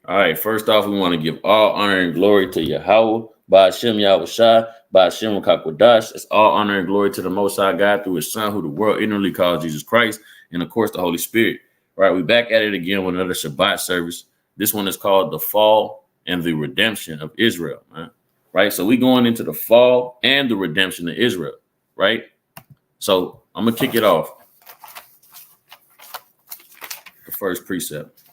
All right, first off, we want to give all honor and glory to Yahweh, by Hashem Yahushua, by Hashem Kakwadash. It's all honor and glory to the Most High God through His Son, who the world ignorantly calls Jesus Christ, and of course the Holy Spirit. All right, we back at it again with another Shabbat service. This one is called The Fall and the Redemption of Israel. Right, so we going into the fall and the redemption of Israel. Right, so I'm gonna kick it off. The first precept.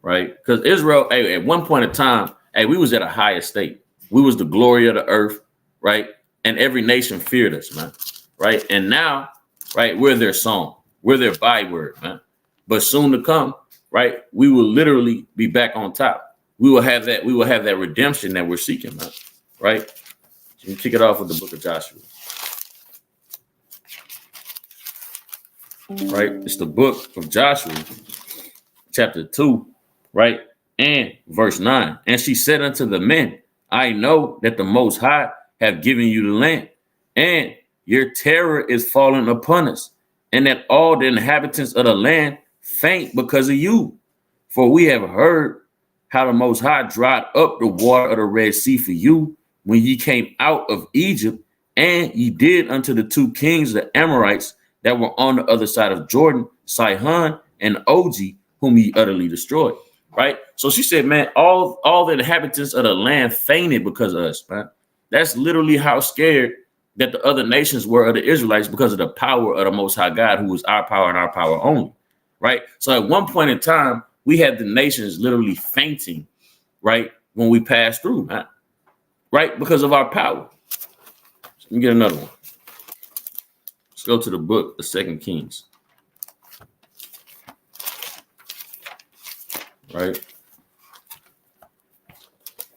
Right, because Israel, hey, at one point in time, hey, we was at a higher state. We was the glory of the earth, right? And every nation feared us, man. Right, and now, right, we're their song, we're their byword, man. But soon to come, right, we will literally be back on top. We will have that redemption that we're seeking, man. Right? So you kick it off with the book of Joshua. Right? It's the book of Joshua, chapter 2, right? And verse 9. And she said unto the men, I know that the Most High have given you the land, and your terror is fallen upon us, and that all the inhabitants of the land faint because of you. For we have heard how the Most High dried up the water of the Red Sea for you when ye came out of Egypt, and ye did unto the two kings, the Amorites, that were on the other side of Jordan, Sihon and Og, whom ye utterly destroyed. Right? So she said, man, all the inhabitants of the land fainted because of us, man. That's literally how scared that the other nations were of the Israelites because of the power of the Most High God, who was our power and our power only. Right? So at one point in time, we had the nations literally fainting, right, when we passed through, man. Right? Because of our power. Let me get another one. Let's go to the book of 2 Kings. Right?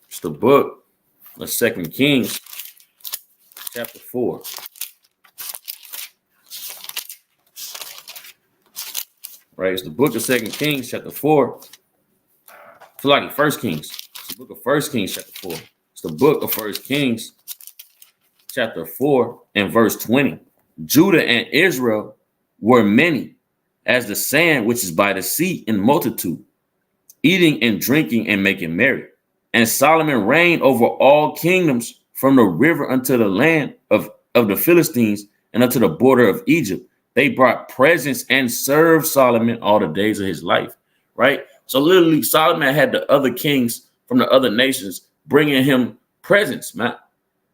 It's the book of 2 Kings, chapter 4. Right? It's the book of 2 Kings, chapter 4. I feel like it's 1 Kings. It's the book of 1 Kings, chapter 4. It's the book of 1 Kings, chapter 4, and verse 20. Judah and Israel were many, as the sand which is by the sea in multitude, eating and drinking and making merry. And Solomon reigned over all kingdoms from the river unto the land of the Philistines and unto the border of Egypt. They brought presents and served Solomon all the days of his life. Right? So literally Solomon had the other kings from the other nations bringing him presents, man.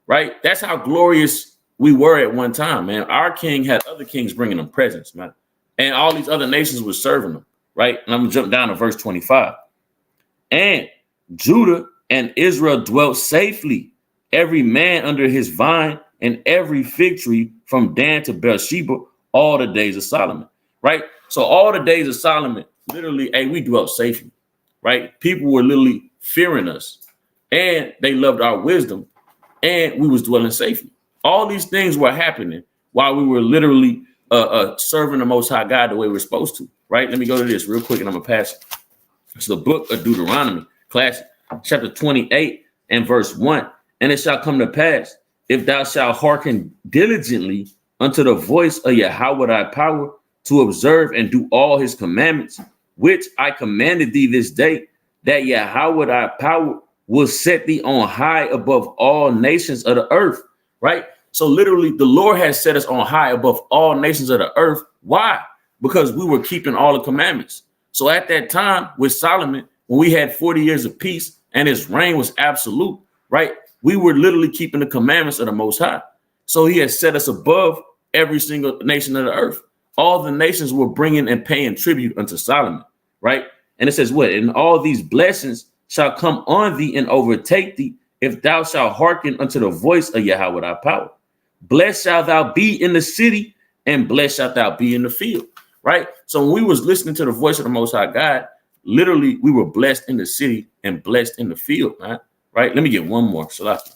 Right? That's how glorious we were at one time, man. Our king had other kings bringing them presents, man. And all these other nations were serving them. Right? And I'm going to jump down to verse 25. And Judah and Israel dwelt safely, every man under his vine and every fig tree from Dan to Beersheba, all the days of Solomon. Right? So all the days of Solomon, literally, hey, we dwelt safely. Right? People were literally fearing us, and they loved our wisdom, and we was dwelling safely. All these things were happening while we were literally serving the Most High God the way we're supposed to. Right? Let me go to this real quick, and I'm gonna pass it. It's the book of Deuteronomy, classic, chapter 28 and verse 1. And it shall come to pass, if thou shalt hearken diligently unto the voice of Yahweh thy power, to observe and do all his commandments, which I commanded thee this day, that Yahweh thy power will set thee on high above all nations of the earth. Right? So literally, the Lord has set us on high above all nations of the earth. Why? Because we were keeping all the commandments. So at that time with Solomon, when we had 40 years of peace and his reign was absolute, right? We were literally keeping the commandments of the Most High. So he has set us above every single nation of the earth. All the nations were bringing and paying tribute unto Solomon, right? And it says what? And all these blessings shall come on thee and overtake thee if thou shalt hearken unto the voice of Yahweh thy power. Blessed shalt thou be in the city, and blessed shalt thou be in the field. Right? So when we was listening to the voice of the Most High God, literally we were blessed in the city and blessed in the field, man. Right? Let me get one more. So let's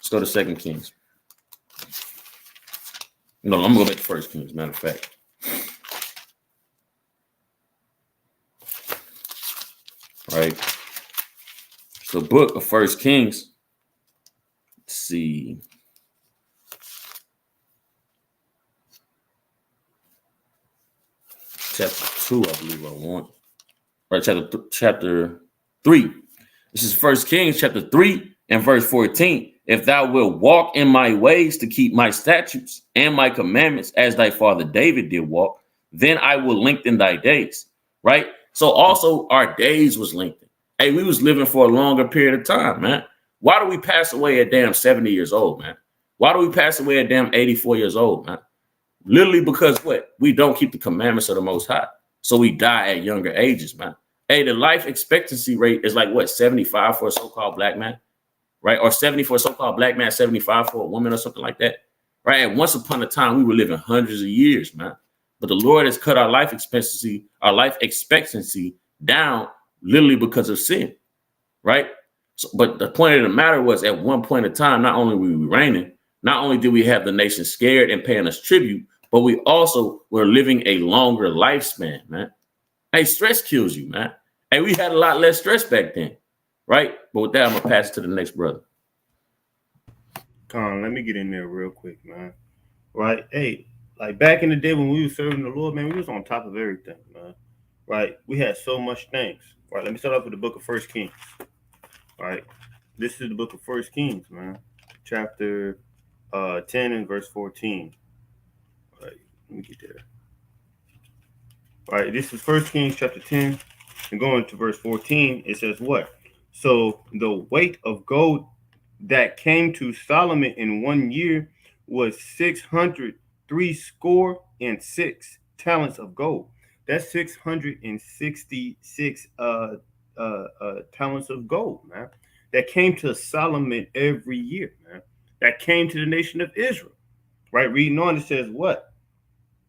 go to 2 Kings. No, I'm gonna go back to 1 Kings, matter of fact. Right? It's the book of 1 Kings. Let's see. Chapter 2, I believe I want. right? Chapter 3. This is First Kings chapter 3 and verse 14. If thou wilt walk in my ways to keep my statutes and my commandments as thy father David did walk, then I will lengthen thy days, right? So also our days was lengthened. Hey, we was living for a longer period of time, man. Why do we pass away at damn 70 years old, man? Why do we pass away at damn 84 years old, man? Literally because what? We don't keep the commandments of the Most High. So we die at younger ages, man. Hey, the life expectancy rate is like what, 75 for a so-called black man, right? Or 70 for a so-called black man, 75 for a woman or something like that, right? And once upon a time, we were living hundreds of years, man. But the Lord has cut our life expectancy down literally because of sin, right? So, but the point of the matter was at one point in time, not only were we reigning, not only did we have the nation scared and paying us tribute, but we also were living a longer lifespan, man. Hey, stress kills you, man. Hey, we had a lot less stress back then, right? But with that, I'm going to pass it to the next brother. Con, let me get in there real quick, man. Right? Hey, like back in the day when we were serving the Lord, man, we was on top of everything, man. Right? We had so much things. Right? Let me start off with the book of First Kings. Right? This is the book of First Kings, man. Chapter 10 and verse 14. Right? Let me get there. Right, this is First Kings chapter 10, and going to verse 14, it says what? So the weight of gold that came to Solomon in 1 year was 666 talents of gold. That's 666 talents of gold, man. That came to Solomon every year, man. That came to the nation of Israel. Right, reading on, it says what?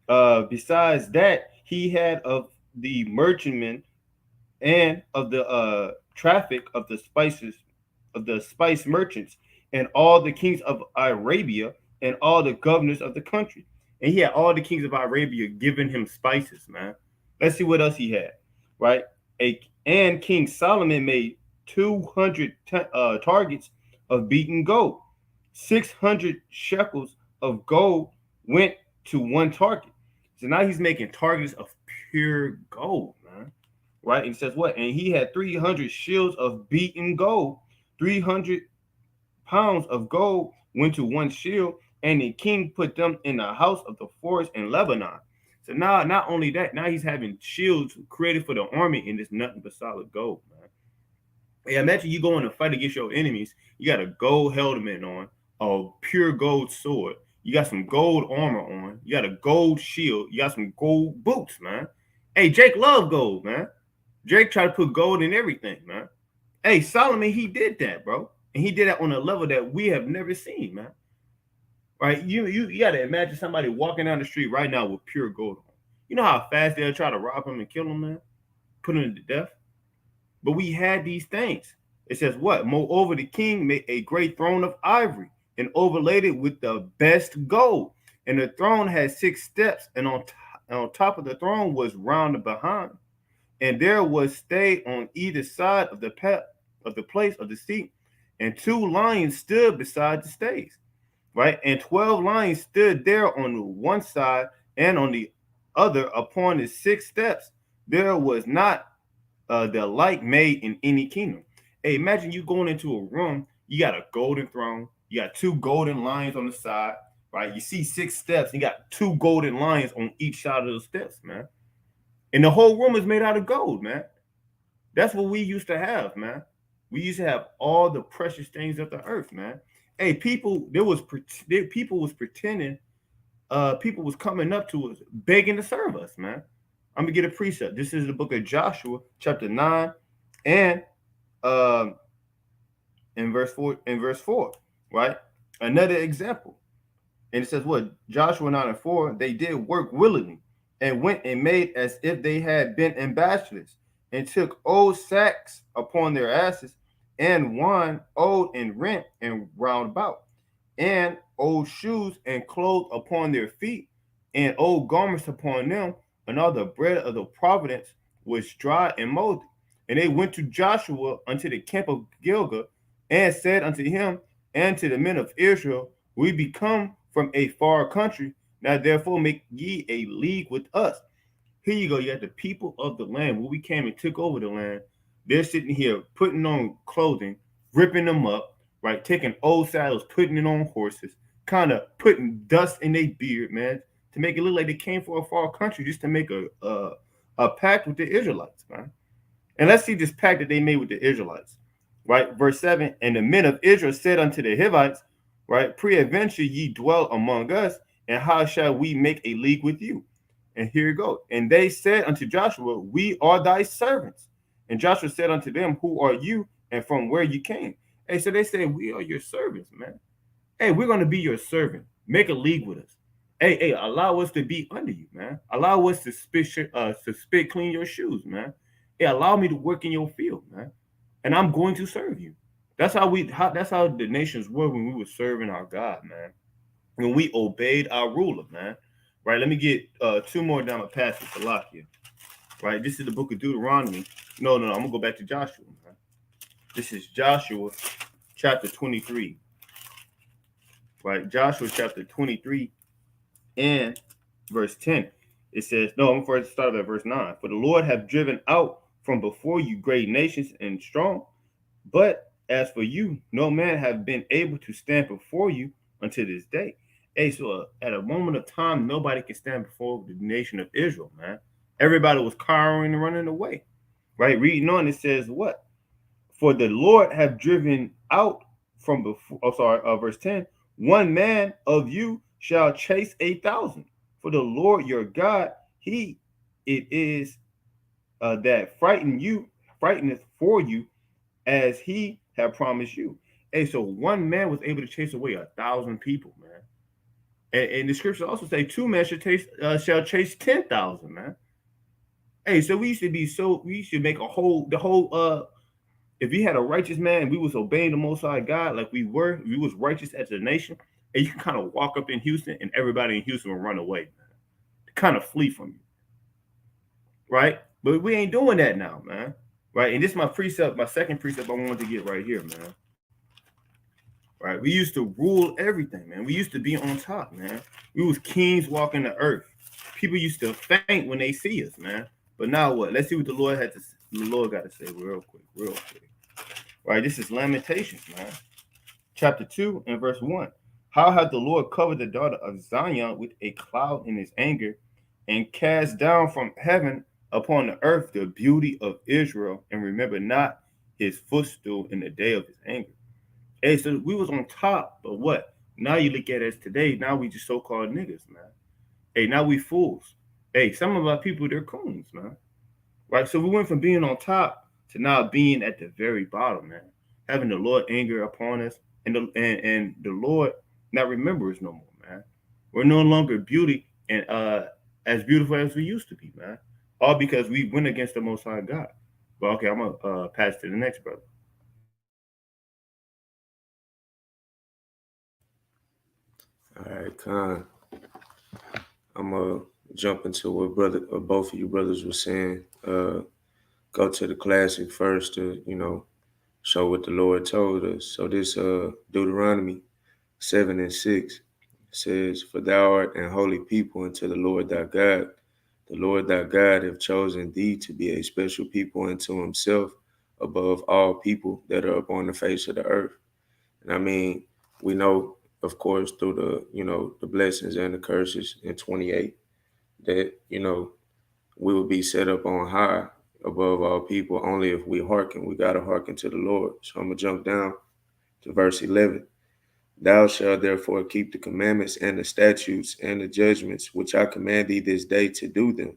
Besides that, he had of the merchantmen and of the traffic of the spice merchants, and all the kings of Arabia and all the governors of the country. And he had all the kings of Arabia giving him spices, man. Let's see what else he had, right? And King Solomon made 200 targets of beaten gold. 600 shekels of gold went to one target. So now he's making targets of pure gold, man. Right? And he says what? And he had 300 shields of beaten gold. 300 pounds of gold went to one shield, and the king put them in the house of the forest in Lebanon. So now, not only that, now he's having shields created for the army, and it's nothing but solid gold, man. Hey, imagine you going to fight against your enemies. You got a gold helmet on, a pure gold sword. You got some gold armor on. You got a gold shield. You got some gold boots, man. Hey, Jake loved gold, man. Jake tried to put gold in everything, man. Hey, Solomon, he did that, bro. And he did that on a level that we have never seen, man. Right? You got to imagine somebody walking down the street right now with pure gold on. You know how fast they'll try to rob him and kill him, man? Put him to death? But we had these things. It says what? Moreover, the king made a great throne of ivory and overlaid it with the best gold. And the throne had 6 steps, and on top of the throne was round behind. And there was stay on either side of the place of the seat, and 2 lions stood beside the stays, right? And 12 lions stood there on one side, and on the other upon the 6 steps. There was not the like made in any kingdom. Hey, imagine you going into a room, you got a golden throne, you got 2 golden lions on the side, right? You see 6 steps, you got 2 golden lions on each side of those steps, man. And the whole room is made out of gold, man. That's what we used to have, man. We used to have all the precious things of the earth, man. Hey, people was pretending, people was coming up to us, begging to serve us, man. I'm gonna get a precept. This is the book of Joshua, chapter 9, and in verse 4, right? Another example. And it says what? Joshua 9 and 4, they did work willingly and went and made as if they had been ambassadors, and took old sacks upon their asses, and wine old and rent and round about, and old shoes and clothes upon their feet, and old garments upon them, and all the bread of the providence was dry and moldy. And they went to Joshua unto the camp of Gilgal, and said unto him and to the men of Israel, we be come from a far country. Now therefore make ye a league with us. Here you go. You got the people of the land. When we came and took over the land, they're sitting here putting on clothing, ripping them up, right? Taking old saddles, putting it on horses, kind of putting dust in their beard, man, to make it look like they came for a far country just to make a pact with the Israelites, man. And let's see this pact that they made with the Israelites, right? Verse 7, and the men of Israel said unto the Hivites, right, peradventure ye dwell among us, and how shall we make a league with you? And here you go. And they said unto Joshua, we are thy servants. And Joshua said unto them, who are you and from where you came? Hey, so they said, we are your servants, man. Hey, we're going to be your servant. Make a league with us. Hey, allow us to be under you, man. Allow us to spit clean your shoes, man. Hey, allow me to work in your field, man. And I'm going to serve you. That's how the nations were when we were serving our God, man. When we obeyed our ruler, man. Right? Let me get two more down the passage to lock here. Right? This is the book of Deuteronomy. No, I'm gonna go back to Joshua, man. This is Joshua chapter 23. Right? Joshua chapter 23 and verse 10. It says, no, I'm first start at verse 9. For the Lord have driven out from before you great nations and strong, but as for you, no man have been able to stand before you until this day. Hey, so at a moment of time, nobody can stand before the nation of Israel, man. Everybody was cowering and running away, right? Reading on, it says what? For the Lord have driven out from before, verse 10, one man of you shall chase 1,000. For the Lord your God, he it is that frighteneth for you, as he had promised you. Hey, so one man was able to chase away 1,000 people, man. And the scriptures also say two men shall chase 10,000, man. Hey, so we should make if we had a righteous man, we was obeying the Most High God like we was righteous as a nation, and you can kind of walk up in Houston and everybody in Houston will run away, man. Kind of flee from you, right? But we ain't doing that now, man. Right? And this is my precept, my second precept I wanted to get right here, man. Right? We used to rule everything, man. We used to be on top, man. We was kings walking the earth. People used to faint when they see us, man. But now what? Let's see what the Lord got to say real quick. Right? This is Lamentations, man. Chapter 2 and verse 1. How hath the Lord covered the daughter of Zion with a cloud in his anger, and cast down from heaven upon the earth the beauty of Israel, and remember not his footstool in the day of his anger. Hey, so we was on top, but what? Now you look at us today, now we just so-called niggas, man. Hey, now we fools. Hey, some of our people, they're coons, man. Right? So we went from being on top to now being at the very bottom, man. Having the Lord anger upon us, and the Lord not remember us no more, man. We're no longer beauty and as beautiful as we used to be, man. All because we went against the Most High God. But okay, I'm gonna pass to the next brother. All right, Khan. I'm gonna jump into what both of you brothers were saying. Go to the classic first to show what the Lord told us. So this Deuteronomy 7:6 says, "For thou art an holy people unto the Lord thy God. The Lord thy God hath chosen thee to be a special people unto himself above all people that are upon the face of the earth." And I mean, we know, of course, through the blessings and the curses in 28 that, we will be set up on high above all people only if we hearken. We got to hearken to the Lord. So I'm going to jump down to verse 11. Thou shalt therefore keep the commandments and the statutes and the judgments which I command thee this day to do them.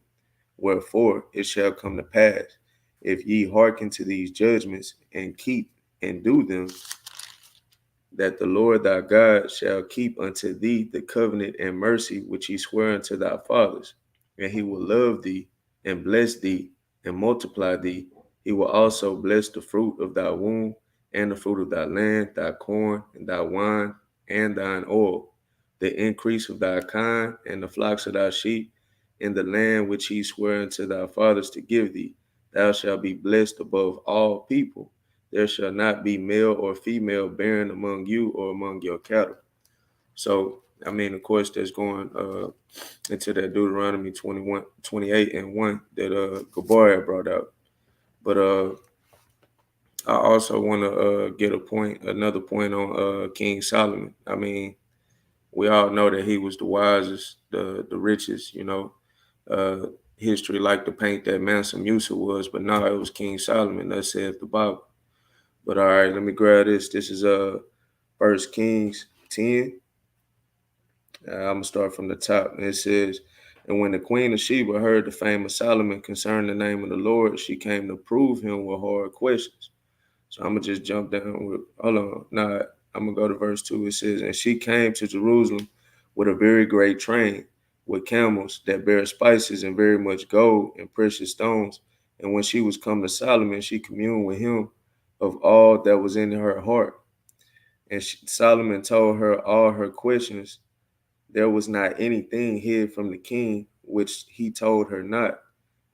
Wherefore it shall come to pass, if ye hearken to these judgments and keep and do them, that the Lord thy God shall keep unto thee the covenant and mercy which he sware unto thy fathers, and he will love thee and bless thee and multiply thee. He will also bless the fruit of thy womb and the fruit of thy land, thy corn and thy wine and thine oil, the increase of thy kind and the flocks of thy sheep, in the land which he sware unto thy fathers to give thee. Thou shalt be blessed above all people. There shall not be male or female barren among you or among your cattle. So I mean, of course, that's going into that Deuteronomy 28:1 that Gabar had brought out. But I also want to get another point on King Solomon. I mean, we all know that he was the wisest, the richest, Uh, history like to paint that Mansa Musa was, but no, it was King Solomon. That says the Bible. But all right, let me grab this. This is First Kings 10. I'm gonna start from the top. And it says, and when the Queen of Sheba heard the fame of Solomon concerning the name of the Lord, she came to prove him with hard questions. So I'm gonna just jump down with hold on. Now I'm gonna go to verse 2. It says, and she came to Jerusalem with a very great train, with camels that bear spices and very much gold and precious stones. And when she was come to Solomon, she communed with him of all that was in her heart. And Solomon told her all her questions. There was not anything hid from the king which he told her not.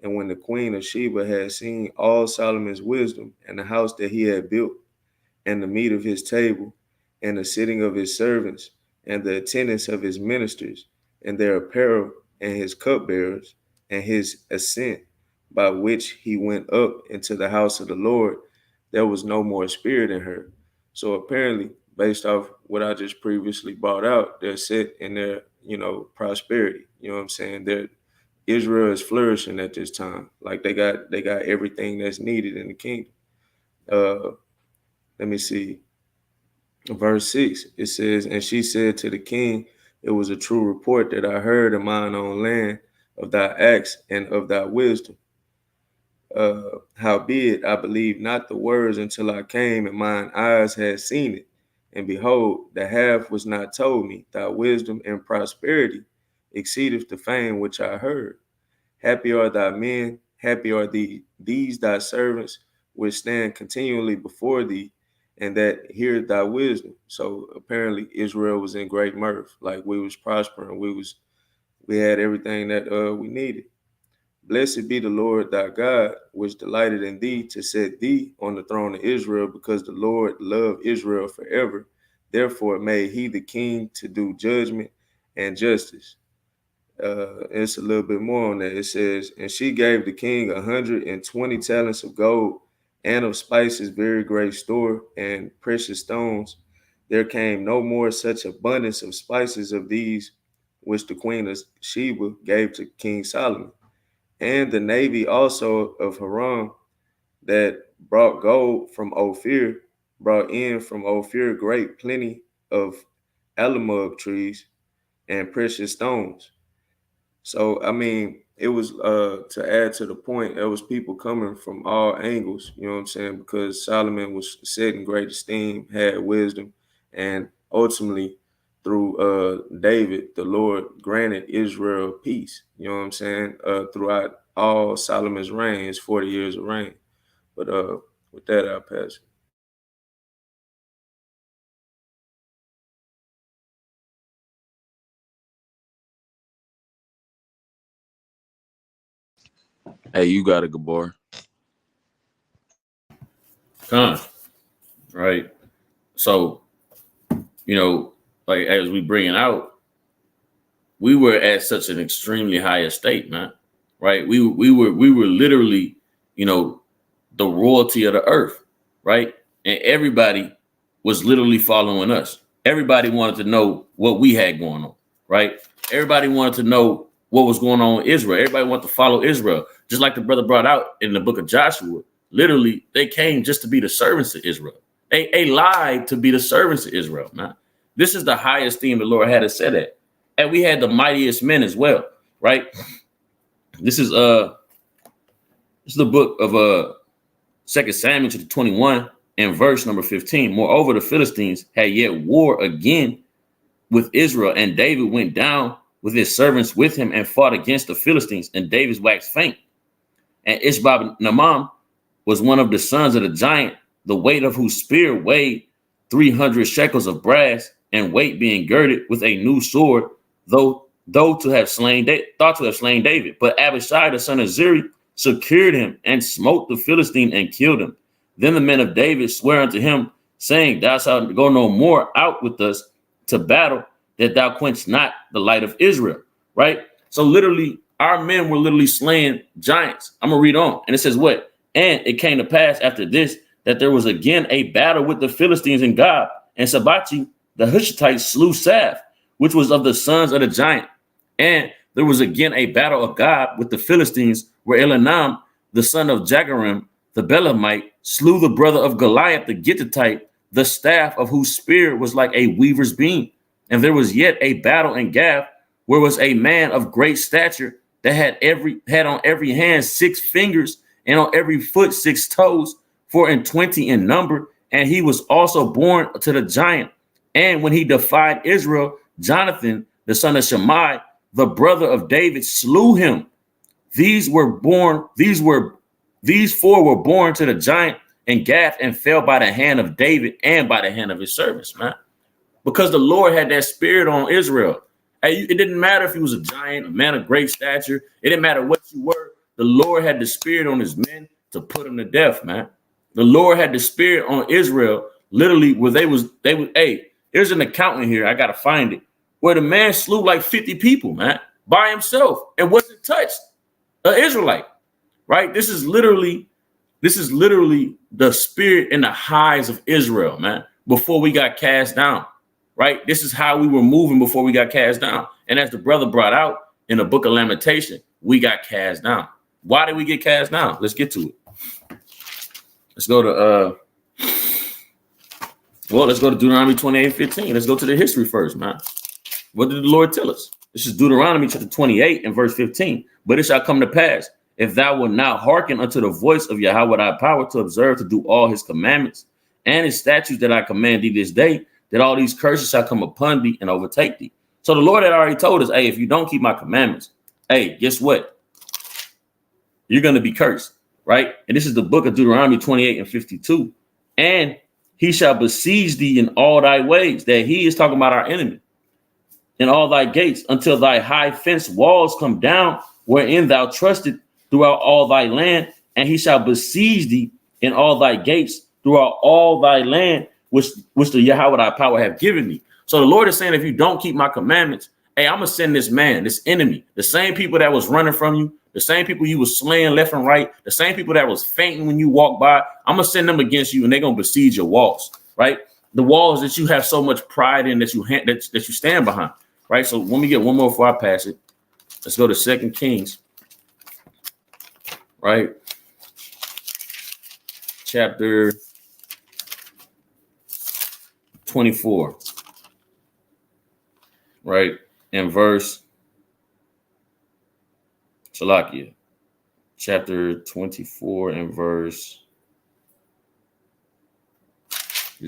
And when the queen of Sheba had seen all Solomon's wisdom and the house that he had built, and the meat of his table, and the sitting of his servants, and the attendance of his ministers, and their apparel, and his cupbearers, and his ascent, by which he went up into the house of the Lord, there was no more spirit in her. So apparently, based off what I just previously brought out, they're set in their, prosperity. You know what I'm saying? Israel is flourishing at this time. Like they got everything that's needed in the kingdom. Let me see. Verse 6, it says, and she said to the king, it was a true report that I heard in mine own land of thy acts and of thy wisdom. Howbeit, I believed not the words until I came and mine eyes had seen it. And behold, the half was not told me. Thy wisdom and prosperity exceedeth the fame which I heard. Happy are thy men, happy are these thy servants, which stand continually before thee, and that hear thy wisdom. So apparently Israel was in great mirth, like we was prospering, we had everything that we needed. Blessed be the Lord thy God, which delighted in thee to set thee on the throne of Israel, because the Lord loved Israel forever. Therefore made he the king to do judgment and justice. It's a little bit more on that. It says, and she gave the king 120 talents of gold and of spices, very great store, and precious stones. There came no more such abundance of spices of these, which the queen of Sheba gave to King Solomon. And the navy also of Haram that brought gold from Ophir, brought in from Ophir great plenty of almug trees and precious stones. So, I mean, it was to add to the point, there was people coming from all angles, you know what I'm saying? Because Solomon was set in great esteem, had wisdom, and ultimately through David, the Lord granted Israel peace, you know what I'm saying? Throughout all Solomon's reign, his 40 years of reign. But with that, I'll pass it. Hey, you got it, Gabor. Right. So, like as we bring it out, we were at such an extremely high estate, man. Right. We were literally, the royalty of the earth, right? And everybody was literally following us. Everybody wanted to know what we had going on, right? Everybody wanted to know what was going on with Israel. Everybody wanted to follow Israel. Just like the brother brought out in the book of Joshua, literally, they came just to be the servants of Israel. They lied to be the servants of Israel, man. This is the highest theme the Lord had us set at. And we had the mightiest men as well, right? This is the book of 2 Samuel chapter 21 and verse number 15. Moreover, the Philistines had yet war again with Israel, and David went down with his servants with him and fought against the Philistines, and David waxed faint. And Ishbob-Namam was one of the sons of the giant, the weight of whose spear weighed 300 shekels of brass, and weight being girded with a new sword, though thought to have slain David. But Abishai, the son of Zeri, secured him and smote the Philistine and killed him. Then the men of David sware unto him, saying, thou shalt go no more out with us to battle, that thou quench not the light of Israel, right? So literally, our men were literally slaying giants. I'm going to read on. And it says what? And it came to pass after this that there was again a battle with the Philistines in Gob, and Sabbath, the Hushitites, slew Saph, which was of the sons of the giant. And there was again a battle of Gob with the Philistines, where Elanam, the son of Jagarim, the Belamite, slew the brother of Goliath, the Gittite, the staff of whose spear was like a weaver's beam. And there was yet a battle in Gath, where was a man of great stature that had on every hand 6 fingers, and on every foot 6 toes, 24 in number. And he was also born to the giant. And when he defied Israel, Jonathan, the son of Shammai, the brother of David, slew him. These 4 were born to the giant in Gath, and fell by the hand of David and by the hand of his servants, man. Because the Lord had that spirit on Israel. Hey, it didn't matter if he was a giant, a man of great stature. It didn't matter what you were. The Lord had the spirit on his men to put them to death, man. The Lord had the spirit on Israel, literally, where they was, hey, there's an account in here, I got to find it, where the man slew like 50 people, man, by himself, and wasn't touched, an Israelite, right? This is literally the spirit and the highs of Israel, man, before we got cast down, right? This is how we were moving before we got cast down. And as the brother brought out in the book of Lamentation, we got cast down. Why did we get cast down? Let's get to it. Let's go to Deuteronomy 28:15. Let's go to the history first, man. What did the Lord tell us? This is Deuteronomy chapter 28 and verse 15. But it shall come to pass, if thou wilt not hearken unto the voice of Yahweh thy power, to observe to do all his commandments and his statutes that I command thee this day, that all these curses shall come upon thee and overtake thee. So the Lord had already told us, hey, if you don't keep my commandments, hey, guess what? You're going to be cursed, right? And this is the book of Deuteronomy 28 and 52. And he shall besiege thee in all thy ways. That he is talking about our enemy. In all thy gates, until thy high fence walls come down, wherein thou trusted throughout all thy land. And he shall besiege thee in all thy gates throughout all thy land, which the Yahweh thy power have given thee. So the Lord is saying, if you don't keep my commandments, hey, I'm going to send this man, this enemy, the same people that was running from you, the same people you was slaying left and right, the same people that was fainting when you walk by, I'm going to send them against you, and they're going to besiege your walls, right? The walls that you have so much pride in that you stand behind, right? So let me get one more before I pass it. Let's go to 2 Kings, right? Chapter 24, right? And verse Shalakia, chapter 24 and verse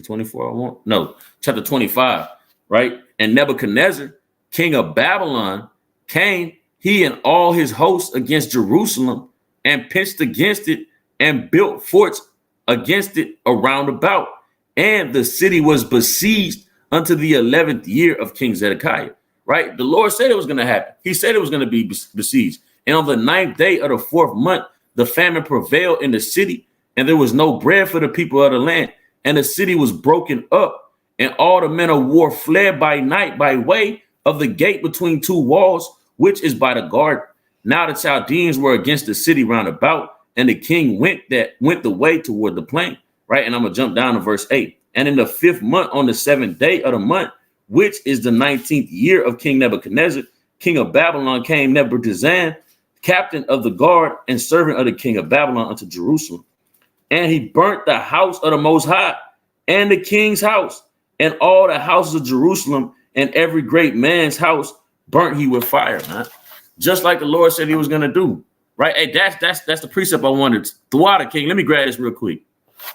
24. I want no, chapter 25, right? And Nebuchadnezzar, king of Babylon, came, he and all his hosts, against Jerusalem, and pitched against it and built forts against it around about. And the city was besieged unto the 11th year of King Zedekiah, right? The Lord said it was going to happen. He said it was going to be besieged. And on the 9th day of the 4th month, the famine prevailed in the city, and there was no bread for the people of the land. And the city was broken up, and all the men of war fled by night by way of the gate between 2 walls, which is by the garden. Now the Chaldeans were against the city round about, and the king went the way toward the plain, right? And I'm going to jump down to verse 8. And in the 5th month, on the 7th day of the month, which is the 19th year of King Nebuchadnezzar, king of Babylon, came Nebuchadnezzar, captain of the guard and servant of the king of Babylon, unto Jerusalem. And he burnt the house of the Most High and the king's house and all the houses of Jerusalem, and every great man's house burnt he with fire, man. Just like the Lord said he was going to do, right? Hey, that's the precept I wanted. Throughout the king, let me grab this real quick.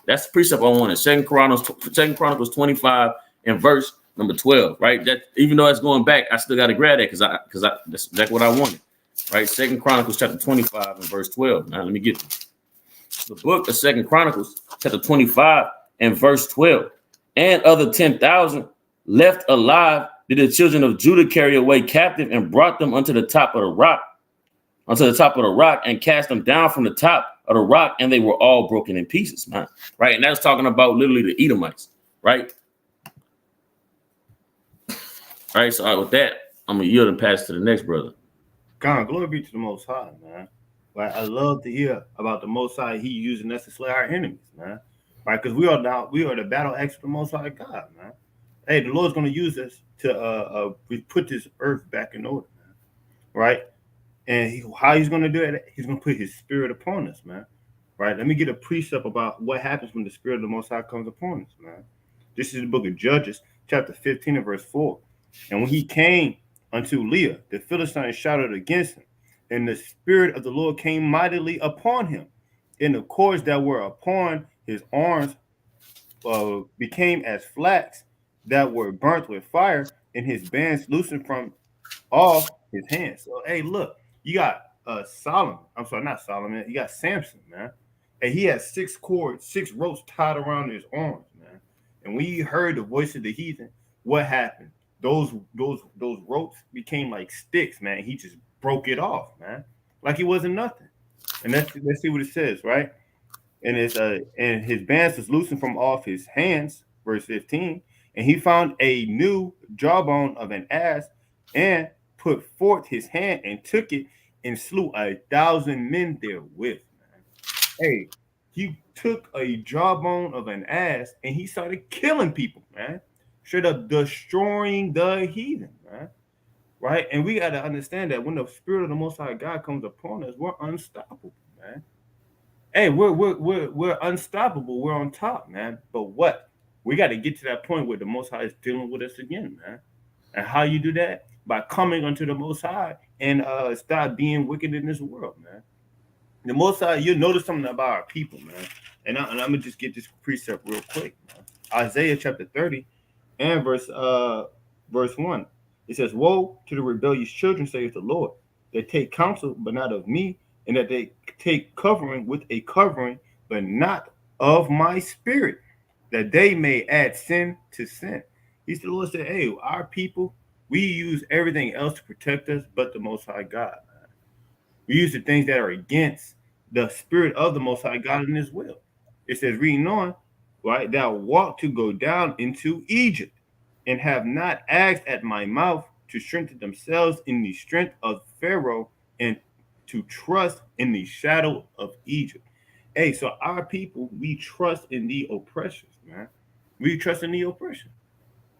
That's the precept I wanted. 2 Chronicles 25 and verse number 12, right? That even though it's going back, I still got to grab that because that's exactly what I wanted, right? 2 Chronicles chapter 25 and verse 12. Now let me get it. The book of 2 Chronicles chapter 25 and verse 12. And other 10,000 left alive did the children of Judah carry away captive, and brought them unto the top of the rock, and cast them down from the top of the rock, and they were all broken in pieces, man. Right? And that's talking about literally the Edomites, right? All All right, so with that, I'm gonna yield and pass to the next brother. God, glory be to the Most High, man. Right, I love to hear about the Most High. He using us to slay our enemies, man. Right, because we are the battle axe of the Most High God, man. Hey, the Lord's going to use us to put this earth back in order, man. Right, and how He's going to do it? He's going to put His Spirit upon us, man. Right. Let me get a precept about what happens when the Spirit of the Most High comes upon us, man. This is the book of Judges, chapter 15 and verse 4. And when he came unto Leah, the Philistines shouted against him, and the Spirit of the Lord came mightily upon him. And the cords that were upon his arms became as flax that were burnt with fire, and his bands loosened from off his hands. So, hey, look, you got Solomon. I'm sorry, not Solomon. You got Samson, man. And he had 6 cords, 6 ropes tied around his arms, man. And when he heard the voice of the heathen, what happened? Those ropes became like sticks, man. He just broke it off, man, like it wasn't nothing. And let's see what it says, right? And his bands was loosened from off his hands, verse 15. And he found a new jawbone of an ass and put forth his hand and took it and slew 1,000 men therewith, man. Hey, he took a jawbone of an ass and he started killing people, man. Straight up destroying the heathen, man. Right? And we got to understand that when the Spirit of the Most High God comes upon us, we're unstoppable, man. Hey, we're unstoppable. We're on top, man. But what? We got to get to that point where the Most High is dealing with us again, man. And how you do that? By coming unto the Most High and stop being wicked in this world, man. The Most High, you'll notice something about our people, man. And I'm gonna just get this precept real quick, man. Isaiah chapter 30 and verse 1. It says, "Woe to the rebellious children, saith the Lord, that take counsel, but not of me, and that they take covering with a covering, but not of my spirit, that they may add sin to sin." He's the Lord said, hey, our people, we use everything else to protect us but the Most High God. We use the things that are against the spirit of the Most High God in His will. It says, reading on, right, thou walk to go down into Egypt, and have not asked at my mouth to strengthen themselves in the strength of Pharaoh, and to trust in the shadow of Egypt. Hey, so our people, we trust in the oppressions, man. We trust in the oppression.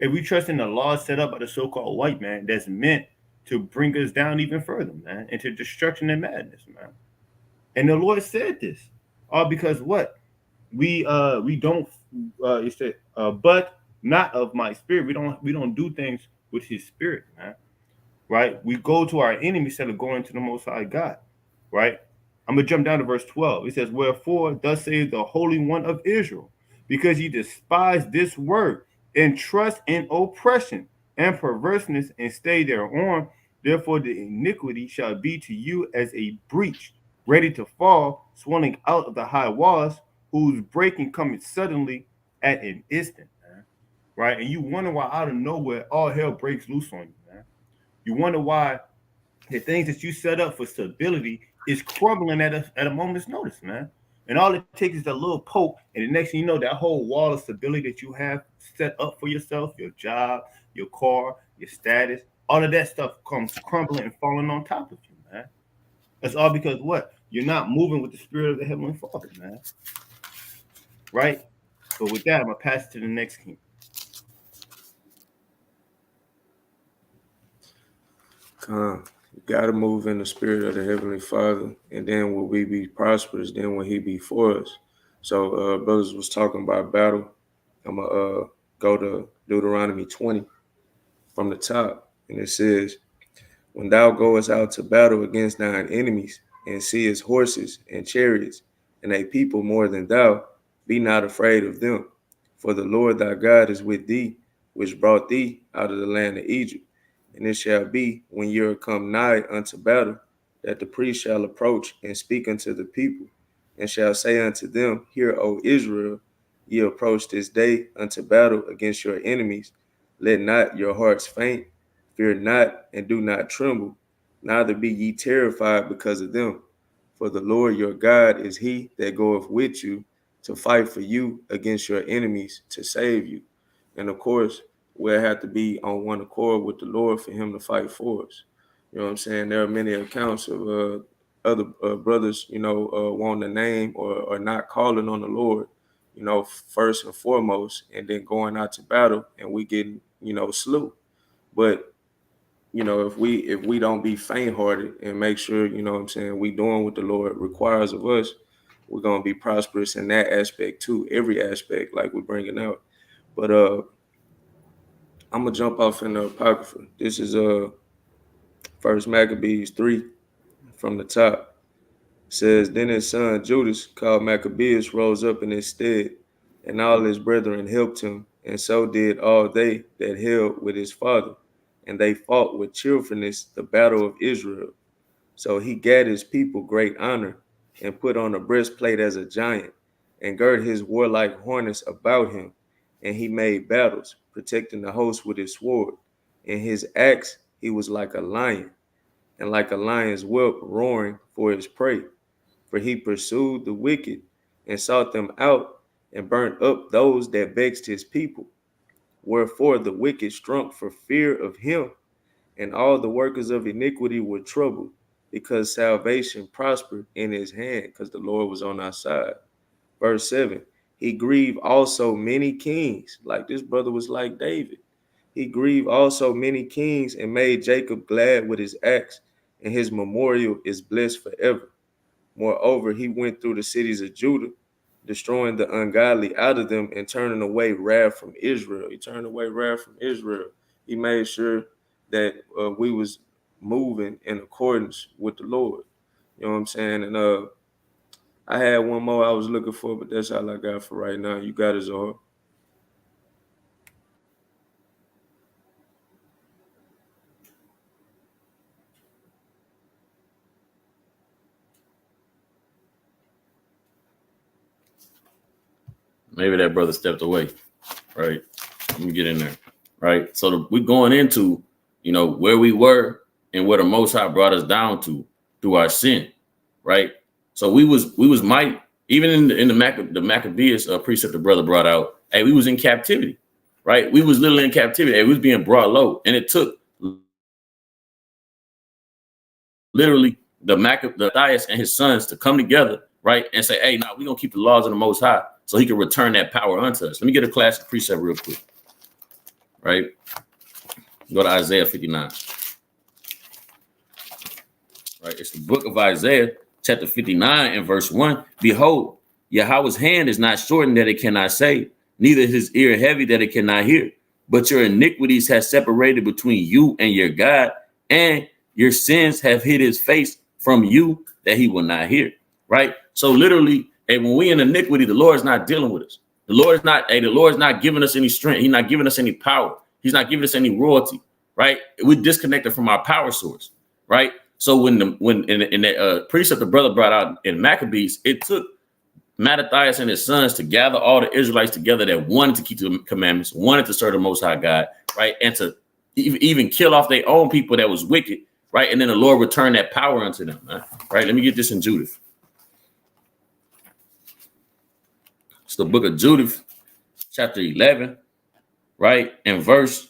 And we trust in the laws set up by the so-called white man that's meant to bring us down even further, man, into destruction and madness, man. And the Lord said this, all because what? We don't it said but not of my spirit. We don't do things with His Spirit, man. Right? We go to our enemy instead of going to the Most High God. Right? I'm gonna jump down to verse 12. It says, "Wherefore thus says the Holy One of Israel, because ye despise this word and trust in oppression and perverseness and stay thereon, therefore the iniquity shall be to you as a breach ready to fall, swelling out of the high walls, whose breaking cometh suddenly at an instant." Man. Right? And you wonder why out of nowhere all hell breaks loose on you, man. You wonder why the things that you set up for stability is crumbling at a moment's notice, man. And all it takes is a little poke, and the next thing you know, that whole wall of stability that you have set up for yourself, your job, your car, your status, all of that stuff comes crumbling and falling on top of you, man. That's all because what? You're not moving with the Spirit of the Heavenly Father, man. Right? But with that, I'm gonna pass it to the next king. You gotta move in the spirit of the Heavenly Father, and then will we be prosperous? Then will He be for us? So, brothers was talking about battle. I'm gonna go to Deuteronomy 20 from the top, and it says, "When thou goest out to battle against thine enemies, and seest horses and chariots, and a people more than thou, be not afraid of them. For the Lord thy God is with thee, which brought thee out of the land of Egypt. And it shall be, when ye are come nigh unto battle, that the priest shall approach and speak unto the people, and shall say unto them, Hear, O Israel, ye approach this day unto battle against your enemies. Let not your hearts faint, fear not, and do not tremble, neither be ye terrified because of them. For the Lord your God is He that goeth with you to fight for you against your enemies to save you." And of course, we'll have to be on one accord with the Lord for him to fight for us. You know what I'm saying? There are many accounts of other brothers, wanting a name or not calling on the Lord, first and foremost, and then going out to battle and we getting, slew. But, if we don't be faint hearted and make sure, we doing what the Lord requires of us, we're going to be prosperous in that aspect too, every aspect like we're bringing out. But I'm going to jump off in the Apocrypha. This is First Maccabees 3 from the top. It says, then his son Judas, called Maccabeus, rose up in his stead, and all his brethren helped him, and so did all they that held with his father. And they fought with cheerfulness the battle of Israel. So he gat his people great honor, and put on a breastplate as a giant, and girt his warlike harness about him. And he made battles, protecting the host with his sword. In his axe he was like a lion, and like a lion's whelp roaring for his prey. For he pursued the wicked, and sought them out, and burnt up those that vexed his people. Wherefore the wicked shrunk for fear of him, and all the workers of iniquity were troubled, because salvation prospered in his hand, because the Lord was on our side. Verse 7, he grieved also many kings. Like this brother was like David. He grieved also many kings, and made Jacob glad with his axe, and his memorial is blessed forever. Moreover, he went through the cities of Judah, destroying the ungodly out of them, and turning away wrath from Israel. He turned away wrath from Israel. He made sure that we was moving in accordance with the Lord. You know what I'm saying? And I had one more I was looking for, but that's all I got for right now. You got it, Zohar. Maybe that brother stepped away, right? Let me get in there, right? So we're going into, where we were and where the Most High brought us down to through our sin, right? So we was mighty, even in the Maccabees precept the brother brought out. Hey, we was in captivity, right? We was literally in captivity. Hey, we was being brought low, and it took literally the Matthias and his sons to come together, right, and say, hey, now we're gonna keep the laws of the Most High, so he can return that power unto us. Let me get a classic precept real quick, right? Go to Isaiah 59. Right, it's the book of Isaiah, chapter 59 and verse 1. Behold, Yahweh's hand is not shortened that it cannot save, neither his ear heavy that it cannot hear. But your iniquities have separated between you and your God, and your sins have hid his face from you that he will not hear. Right? So literally, when we in iniquity, the Lord is not dealing with us. The Lord is not giving us any strength. He's not giving us any power. He's not giving us any royalty. Right? We're disconnected from our power source. Right? So when in the precept the brother brought out in Maccabees, it took Matthias and his sons to gather all the Israelites together that wanted to keep the commandments, wanted to serve the Most High God, right, and to even kill off their own people that was wicked, right, and then the Lord returned that power unto them, right. Let me get this in Judith. It's the book of Judith, chapter 11, right, and verse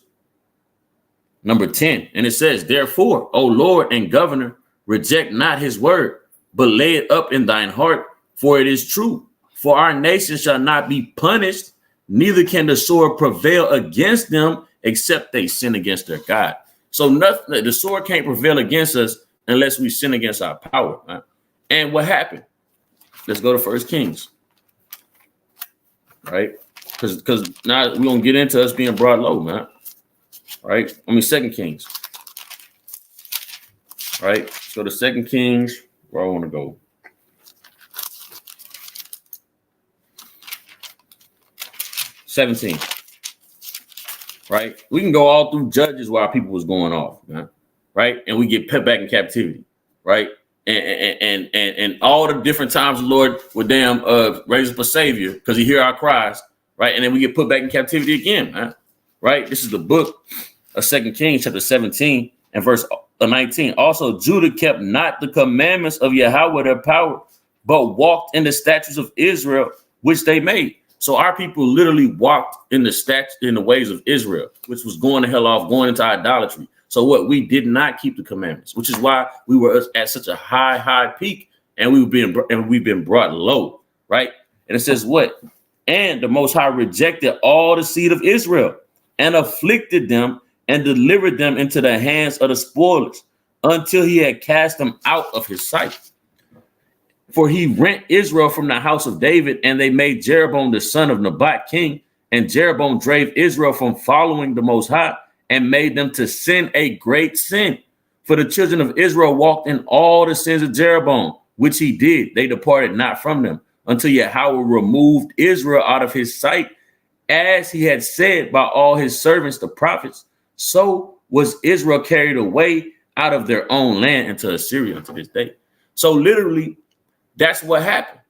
number 10, and it says, therefore, O Lord and governor, reject not his word, but lay it up in thine heart, for it is true. For our nation shall not be punished, neither can the sword prevail against them, except they sin against their God. So nothing, the sword can't prevail against us unless we sin against our power. Right? And what happened? Let's go to 1 Kings. Right? Because now we're gonna get into us being brought low, man. Right? 2 Kings. Right? Let's go to 2 Kings, where I want to go. Right? We can go all through Judges while people was going off, man. Right? And we get put back in captivity, right? And all the different times the Lord would raise up a savior because he hear our cries, right? And then we get put back in captivity again, man. Right? This is the book of 2 Kings, chapter 17 and verse 19. Also, Judah kept not the commandments of Yahweh their power, but walked in the statutes of Israel, which they made. So our people literally walked in the ways of Israel, which was going the hell off, going into idolatry. So what, we did not keep the commandments, which is why we were at such a high peak, and we've been brought low, right? And it says what? And the Most High rejected all the seed of Israel and afflicted them and delivered them into the hands of the spoilers until he had cast them out of his sight. For he rent Israel from the house of David, and they made Jeroboam the son of Nebat king. And Jeroboam drave Israel from following the Most High and made them to sin a great sin. For the children of Israel walked in all the sins of Jeroboam, which he did. They departed not from them until Yahweh removed Israel out of his sight, as he had said by all his servants, the prophets. So was Israel carried away out of their own land into Assyria unto this day. So literally, that's what happened.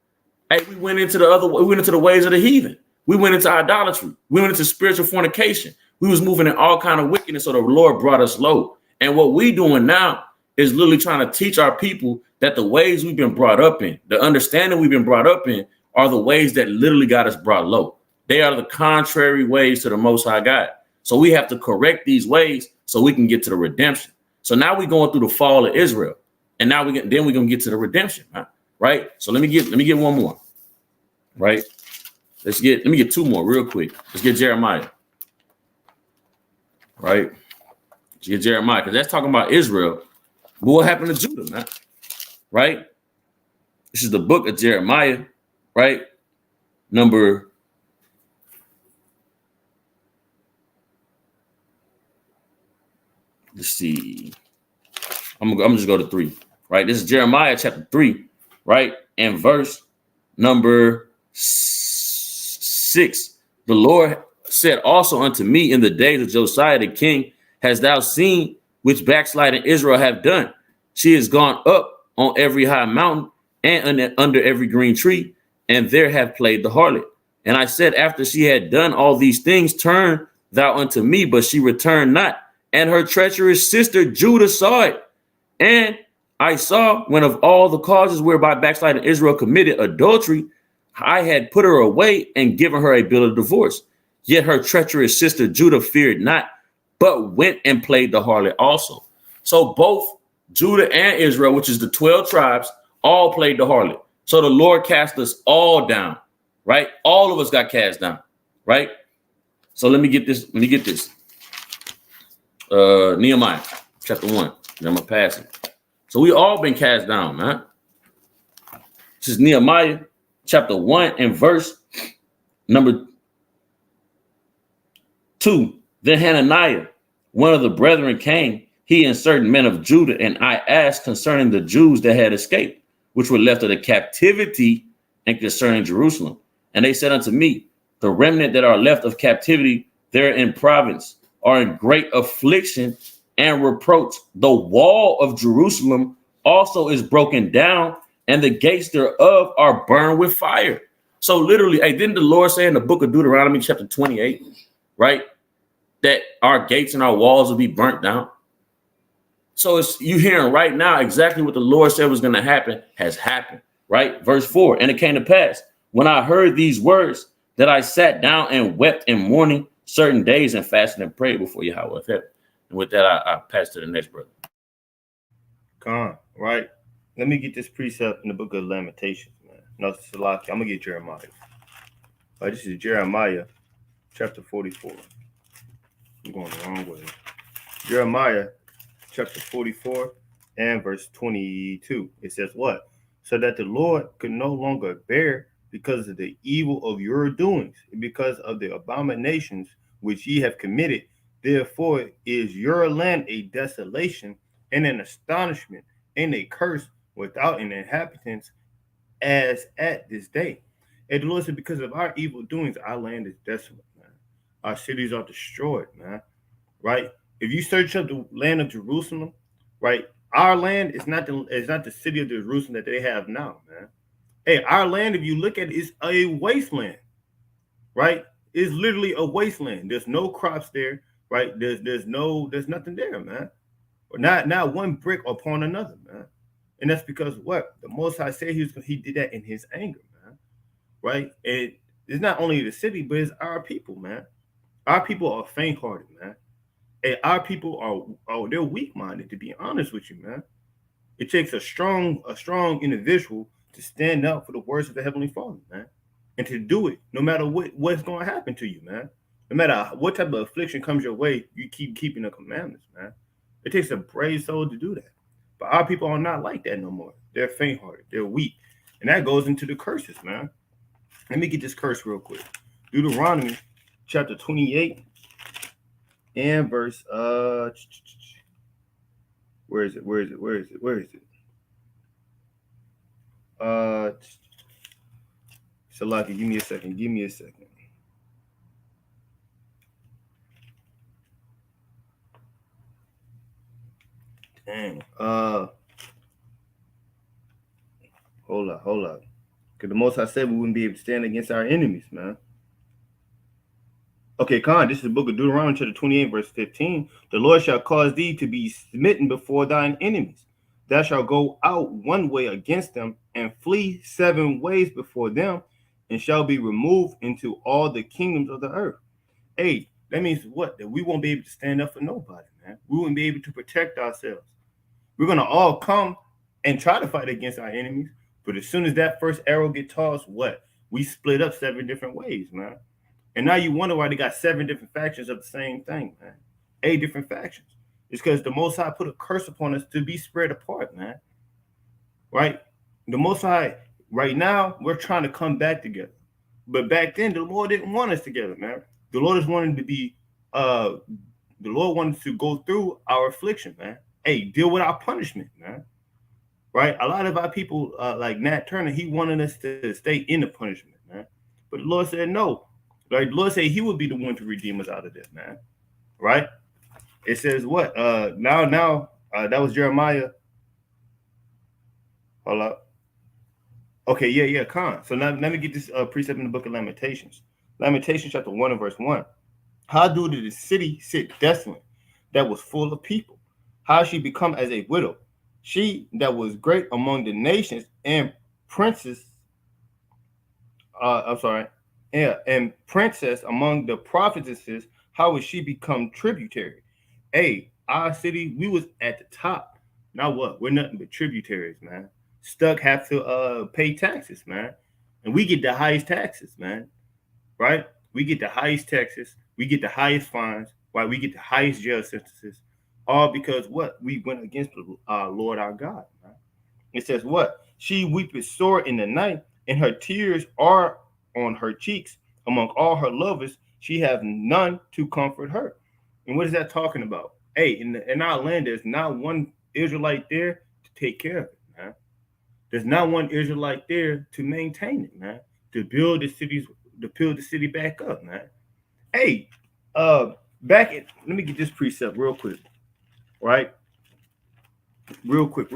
Hey, we went into the ways of the heathen. We went into idolatry. We went into spiritual fornication. We was moving in all kind of wickedness. So the Lord brought us low. And what we doing now is literally trying to teach our people that the ways we've been brought up in, the understanding we've been brought up in, are the ways that literally got us brought low. They are the contrary ways to the Most High God. So we have to correct these ways so we can get to the redemption. So now we're going through the fall of Israel, and now we're gonna get to the redemption. Right. So let me get one more. Right. Let me get two more real quick. Let's get Jeremiah. Right. Let's get Jeremiah, because that's talking about Israel. But what happened to Judah, man? Right. This is the book of Jeremiah, right? Let's see. I'm gonna just go to 3. Right. This is Jeremiah chapter 3. Right, and verse number 6. The Lord said also unto me in the days of Josiah the king, hast thou seen which backsliding Israel have done? She has gone up on every high mountain and under every green tree, and there have played the harlot. And I said, after she had done all these things, turn thou unto me, but she returned not. And her treacherous sister Judah saw it. And I saw, when of all the causes whereby backsliding Israel committed adultery, I had put her away and given her a bill of divorce. Yet her treacherous sister Judah feared not, but went and played the harlot also. So both Judah and Israel, which is the 12 tribes, all played the harlot. So the Lord cast us all down, right? All of us got cast down, right? So let me get this. Nehemiah chapter 1. I'm gonna pass it. So we all been cast down, man. This is Nehemiah chapter 1 and verse number 2. Then Hananiah, one of the brethren, came, he and certain men of Judah, and I asked concerning the Jews that had escaped, which were left of the captivity, and concerning Jerusalem. And they said unto me, the remnant that are left of captivity there in province are in great affliction and reproach. The wall of Jerusalem also is broken down, and the gates thereof are burned with fire. So literally, hey, didn't the Lord say in the book of Deuteronomy chapter 28, right, that our gates and our walls will be burnt down? So it's you hearing right now exactly what the Lord said was going to happen has happened, right? Verse 4, and it came to pass, when I heard these words, that I sat down and wept in mourning certain days and fasted and prayed before Yahweh of heaven. And with that, I pass to the next brother. Right. Let me get this precept in the book of Lamentations, man. No, Salaki. I'm going to get Jeremiah. Right, this is Jeremiah chapter 44. I'm going the wrong way. Jeremiah chapter 44 and verse 22. It says what? So that the Lord could no longer bear because of the evil of your doings, because of the abominations which ye have committed. Therefore is your land a desolation and an astonishment and a curse without an inhabitants as at this day. And the Lord said, because of our evil doings, our land is desolate, man. Our cities are destroyed, man. Right? If you search up the land of Jerusalem, right, our land is not the city of Jerusalem that they have now, man. Hey, our land, if you look at it, is a wasteland, right? It's literally a wasteland. There's no crops there, right? There's nothing there, man. Not one brick upon another, man. And that's because what? The Most High said he did that in his anger, man. Right? And It's not only the city, but it's our people, man. Our people are faint-hearted, man. And our people they're weak-minded, to be honest with you, man. It takes a strong individual to stand up for the words of the Heavenly Father, man. And to do it, no matter what's going to happen to you, man. No matter what type of affliction comes your way, you keep keeping the commandments, man. It takes a brave soul to do that. But our people are not like that no more. They're faint-hearted. They're weak. And that goes into the curses, man. Let me get this curse real quick. Deuteronomy chapter 28 and verse where is it? Salaki, give me a second. Dang. Hold up. Because the Most High said we wouldn't be able to stand against our enemies, man. Okay, Khan, this is the book of Deuteronomy, chapter 28, verse 15. The Lord shall cause thee to be smitten before thine enemies. Thou shalt go out one way against them and flee 7 ways before them, and shall be removed into all the kingdoms of the earth. Hey, that means what? That we won't be able to stand up for nobody, man. We won't be able to protect ourselves. We're going to all come and try to fight against our enemies. But as soon as that first arrow gets tossed, what? We split up 7 different ways, man. And now you wonder why they got 7 different factions of the same thing, man. 8 different factions. It's because the Most High put a curse upon us to be spread apart, man. Right? The Most High, right now, we're trying to come back together. But back then, the Lord didn't want us together, man. The Lord just wanted to be, the Lord wanted to go through our affliction, man. Hey, deal with our punishment, man. Right? A lot of our people, like Nat Turner, he wanted us to stay in the punishment, man. But the Lord said no. Like the Lord said he would be the one to redeem us out of this, man. Right? It says what? Now, that was Jeremiah. Hold up. Okay, yeah, Khan. So now let me get this precept in the book of Lamentations. Lamentations chapter 1 and verse 1. How did the city sit desolate that was full of people? How she become as a widow? She that was great among the nations and princess, and princess among the prophetesses, how would she become tributary? Hey, our city, we was at the top. Now what? We're nothing but tributaries, man. Stuck have to pay taxes, man. And we get the highest taxes, man. Right? We get the highest taxes, we get the highest fines, right? We get the highest jail sentences, all because what? We went against the Lord our God, man. It says what? She weepeth sore in the night, and her tears are on her cheeks. Among all her lovers, she have none to comfort her. And what is that talking about? Hey, in our land, there's not one Israelite there to take care of it, man. There's not one Israelite there to maintain it, man. To build the city back up, man. Hey, let me get this precept real quick, right? Real quick.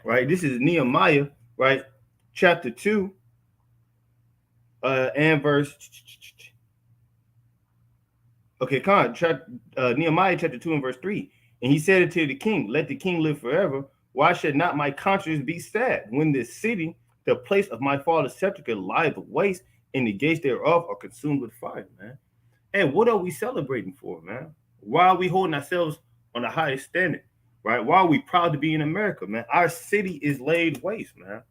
Right? This is Nehemiah, right? Chapter 2, and verse. Okay, Nehemiah chapter 2 and verse 3. And he said unto the king, let the king live forever. Why should not my conscience be sad when this city, the place of my father's sepulchre, lieth waste, and the gates thereof are consumed with fire, man? And what are we celebrating for, man? Why are we holding ourselves on the highest standard, right? Why are we proud to be in America, man? Our city is laid waste, man.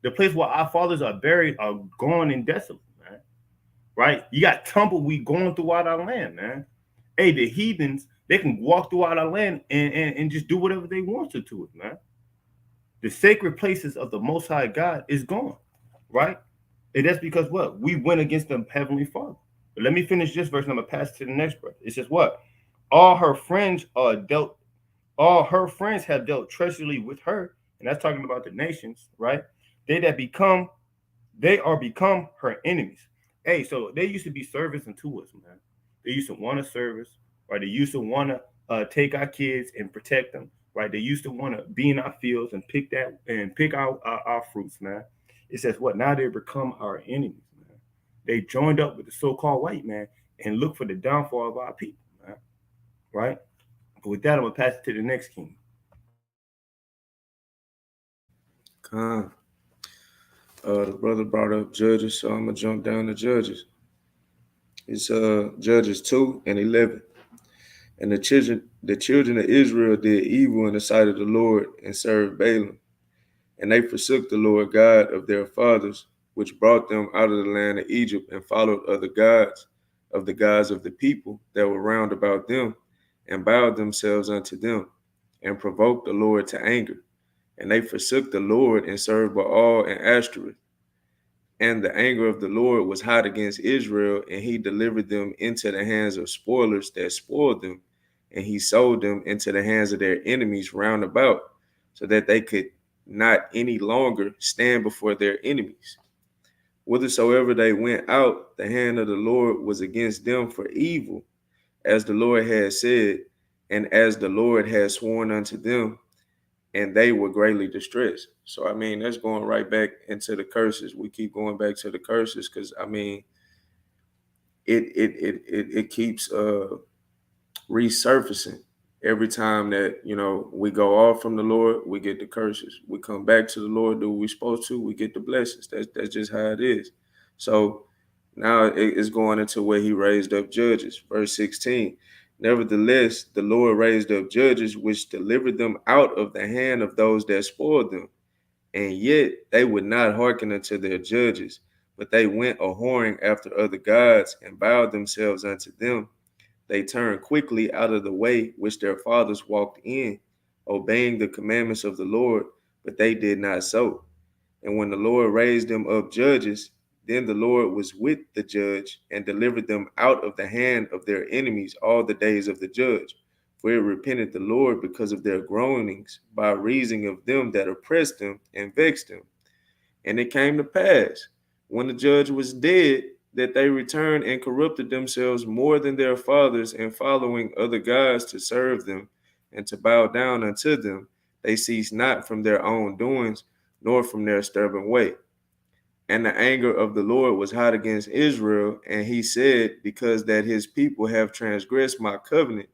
The place where our fathers are buried are gone and desolate, man. Right? You got tumbleweed going throughout our land, man. Hey, the heathens, they can walk throughout our land and just do whatever they want to it, man. The sacred places of the Most High God is gone, right? And that's because what? We went against the Heavenly Father. But let me finish this verse and I'm going to pass it to the next verse. It says what? All her friends have dealt treacherously with her. And that's talking about the nations, right? They are become her enemies. Hey, so they used to be servants unto us, man. They used to want to serve us, right? They used to want to take our kids and protect them, right? They used to want to be in our fields and pick out our fruits, man. It says what? Now they become our enemies, man. They joined up with the so-called white man and look for the downfall of our people, man. Right? But with that, I'm gonna pass it to the next king. The brother brought up Judges, so I'm gonna jump down to Judges. It's Judges 2:11. And the children of Israel did evil in the sight of the Lord and served Balaam. And they forsook the Lord God of their fathers, which brought them out of the land of Egypt, and followed other gods of the gods of the people that were round about them, and bowed themselves unto them, and provoked the Lord to anger. And they forsook the Lord and served Baal and Ashtoreth. And the anger of the Lord was hot against Israel, and he delivered them into the hands of spoilers that spoiled them, and he sold them into the hands of their enemies round about, so that they could not any longer stand before their enemies. Whithersoever they went out, the hand of the Lord was against them for evil, as the Lord had said, and as the Lord had sworn unto them, and they were greatly distressed. So I mean, that's going right back into the curses. We keep going back to the curses because I mean, it keeps resurfacing every time that we go off from the Lord. We get the curses. We come back to the Lord, do what we're supposed to. We get the blessings. That's just how it is. So now it's going into where He raised up judges. Verse 16. Nevertheless, the Lord raised up judges which delivered them out of the hand of those that spoiled them. And yet they would not hearken unto their judges, but they went a whoring after other gods and bowed themselves unto them. They turned quickly out of the way which their fathers walked in, obeying the commandments of the Lord, but they did not so. And when the Lord raised them up judges, then the Lord was with the judge and delivered them out of the hand of their enemies all the days of the judge. For it repented the Lord because of their groanings by reason of them that oppressed them and vexed them. And it came to pass, when the judge was dead, that they returned and corrupted themselves more than their fathers, in following other gods to serve them and to bow down unto them. They ceased not from their own doings, nor from their stubborn way. And the anger of the Lord was hot against Israel, and he said, because that his people have transgressed my covenant,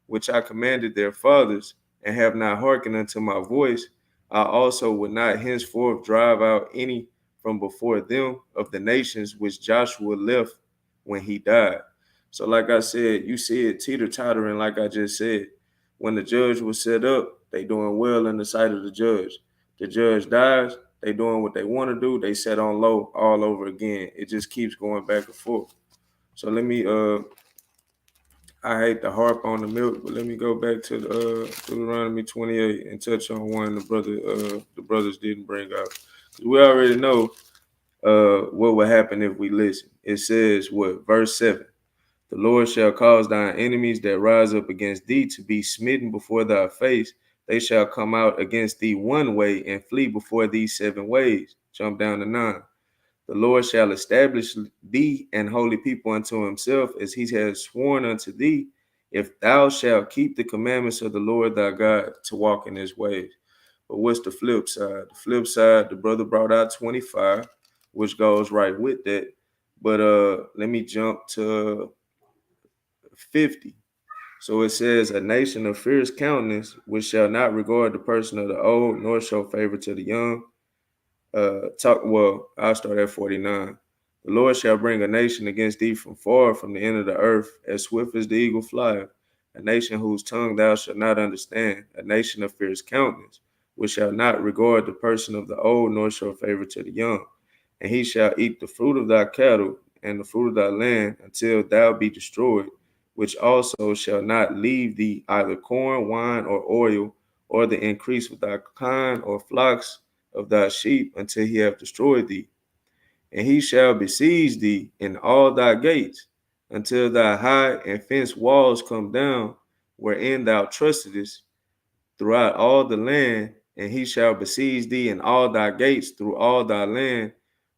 which I commanded their fathers, and have not hearkened unto my voice, I also would not henceforth drive out any from before them of the nations which Joshua left when he died. So like I said, you see it teeter-tottering, like I just said. When the judge was set up, they doing well in the sight of the judge. The judge dies, they doing what they want to do, they set on low all over again. It just keeps going back and forth. So let me I hate to harp on the milk, but let me go back to the Deuteronomy 28 and touch on one the brothers didn't bring out. We already know what will happen if we listen. It says what, verse 7. The Lord shall cause thine enemies that rise up against thee to be smitten before thy face. They shall come out against thee one way and flee before thee 7 ways. Jump down to 9. The Lord shall establish thee an holy people unto himself, as he has sworn unto thee, if thou shalt keep the commandments of the Lord thy God to walk in his ways. But what's the flip side? The flip side, the brother brought out 25, which goes right with that. But let me jump to 50. So it says, a nation of fierce countenance, which shall not regard the person of the old, nor show favor to the young. I'll start at 49. The Lord shall bring a nation against thee from far, from the end of the earth, as swift as the eagle flieth, a nation whose tongue thou shalt not understand, a nation of fierce countenance, which shall not regard the person of the old, nor show favor to the young. And he shall eat the fruit of thy cattle and the fruit of thy land until thou be destroyed, which also shall not leave thee either corn, wine, or oil, or the increase of thy kine or flocks of thy sheep until he have destroyed thee. And he shall besiege thee in all thy gates until thy high and fenced walls come down, wherein thou trustedest throughout all the land. And he shall besiege thee in all thy gates through all thy land,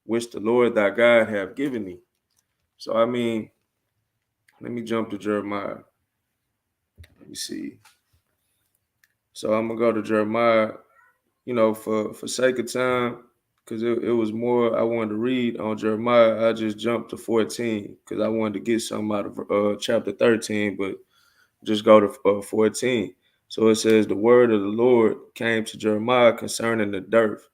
which the Lord thy God hath given thee. So, I mean, let me jump to Jeremiah. Let me see. So I'm going to go to Jeremiah, for sake of time, because it was more I wanted to read on Jeremiah. I just jumped to 14 because I wanted to get something out of chapter 13, but just go to 14. So it says, the word of the Lord came to Jeremiah concerning the dearth.